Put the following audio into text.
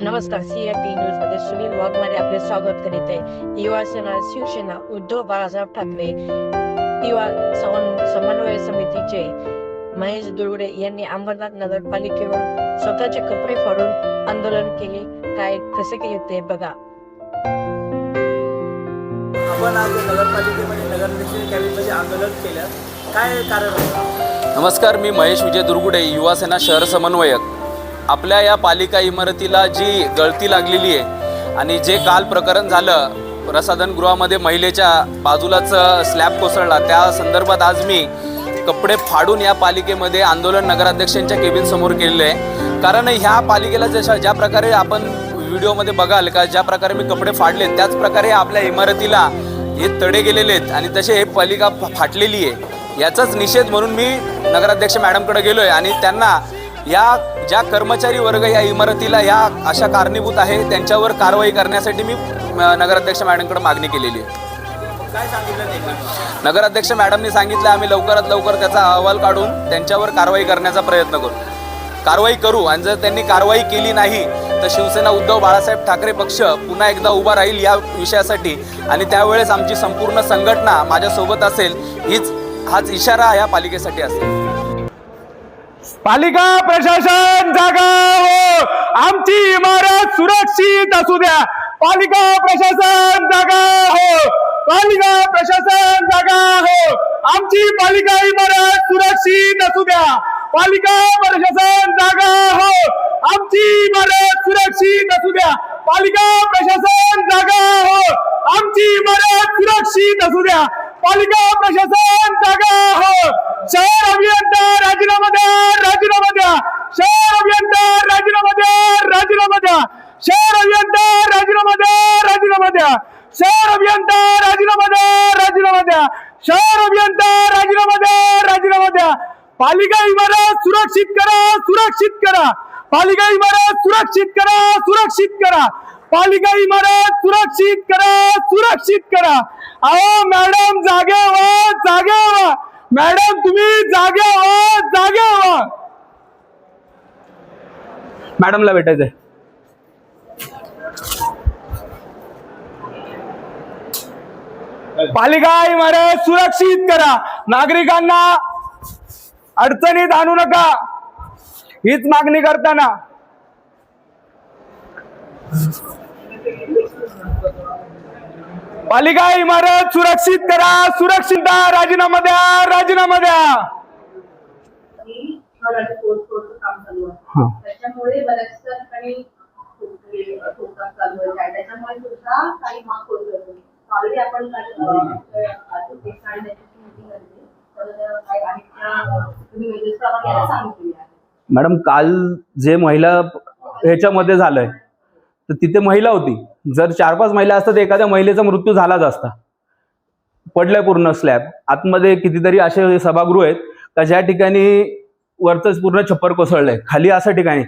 नमस्कार. CIP news मध्ये सुनील वाघमारे आपले स्वागत करीत आहे. युवासेना शिवसेना उद्धव बाळासाहेब ठाकरे युवा समन्वय समितीचे महेश दुर्गुडे यांनी अंबरनाथ नगरपालिकेवर स्वतःचे कपडे फाडून आंदोलन केले. काय कसे केले ते बघा. आपण आज नगरपालिकेमध्ये नगराध्यक्ष कॅबिनेटमध्ये आंदोलन केलं, काय कारण? नमस्कार, मी महेश विजय दुर्गुडे, युवासेना शहर समन्वयक. आपल्या या पालिका इमारतीला जी गळती लागलेली आहे आणि जे काल प्रकरण झालं प्रसाधनगृहामध्ये महिलेच्या बाजूलाच स्लॅब कोसळला, त्या संदर्भात आज मी कपडे फाडून या पालिकेमध्ये आंदोलन नगराध्यक्षांच्या केबिनसमोर केलेलं आहे. कारण ह्या पालिकेला ज्या प्रकारे आपण व्हिडिओमध्ये बघाल का ज्या प्रकारे मी कपडे फाडले, त्याच प्रकारे आपल्या इमारतीला हे तडे गेलेले आहेत आणि तसे हे पालिका फाटलेली आहे. याचाच निषेध म्हणून मी नगराध्यक्ष मॅडमकडे गेलो आहे आणि त्यांना या ज्या कर्मचारी वर्ग या इमारतीला या अशा कारणीभूत आहे त्यांच्यावर कारवाई करण्यासाठी मी नगराध्यक्ष मॅडमकडे मागणी केलेली आहे. काय सांगितलं? नगराध्यक्ष मॅडमनी सांगितलं आम्ही लवकरात लवकर त्याचा अहवाल काढून त्यांच्यावर कारवाई करण्याचा प्रयत्न करू आणि जर त्यांनी कारवाई केली नाही तर शिवसेना उद्धव बाळासाहेब ठाकरे पक्ष पुन्हा एकदा उभा राहील या विषयासाठी आणि त्यावेळेस आमची संपूर्ण संघटना माझ्यासोबत असेल. हाच इशारा या पालिकेसाठी असेल. पालिका प्रशासन जागा हो, आमची इमारत सुरक्षित असू द्या. पालिका प्रशासन जागा हो, पालिका प्रशासन जागा हो, आमची पालिका इमारत सुरक्षित असू द्या. पालिका प्रशासन जागा हो, आमची इमारत सुरक्षित असू द्या. पालिका प्रशासन जागा हो, आमची इमारत सुरक्षित असू द्या. पालिका प्रशासन जागा हो. शहर अभियंता राजीनामा द्या, राजीनामा द्या. शहर अभियंता राजीनामा द्या, राजीनामा द्या. शहर अभियंता राजीनामा द्या, राजीनामा द्या. शहर अभियंता राजीनामा द्या, राजीनामा द्या. शहर अभियंता राजीनामा द्या, राजीनामा द्या. पालिका इमारत सुरक्षित करा, सुरक्षित करा. पालिका इमारत सुरक्षित करा, सुरक्षित करा. पालिका इमारत सुरक्षित करा, सुरक्षित करा. अहो मॅडम जागे व्हा, जागे व्हा. मॅडम तुम्ही जागे व्हा, जागे व्हा. मॅडमला भेटायचंय. पालिका इमारत सुरक्षित करा. नागरिकांना अडचणीत आणू नका, हीच मागणी करताना पालिका इमारत सुरक्षित करा, सुरक्षित राजीनामा द्या, राजीनामा द्या. त्याच्यामुळे बऱ्याचशा ठिकाणी ठोकताप चालू आहे, त्याच्यामुळे सुद्धा काही माग होत ऑलरेडी आपण मॅडम काल जे महिला ह्याच्यामध्ये झालंय तर तिथे महिला होती. जर 4-5 महिला असतात एखाद्या महिलेचा मृत्यू झालाच असता. पडलाय पूर्ण स्लॅब. आतमध्ये कितीतरी असे सभागृह आहेत का ज्या ठिकाणी वरतच पूर्ण छप्पर कोसळलंय, खाली अशा ठिकाणी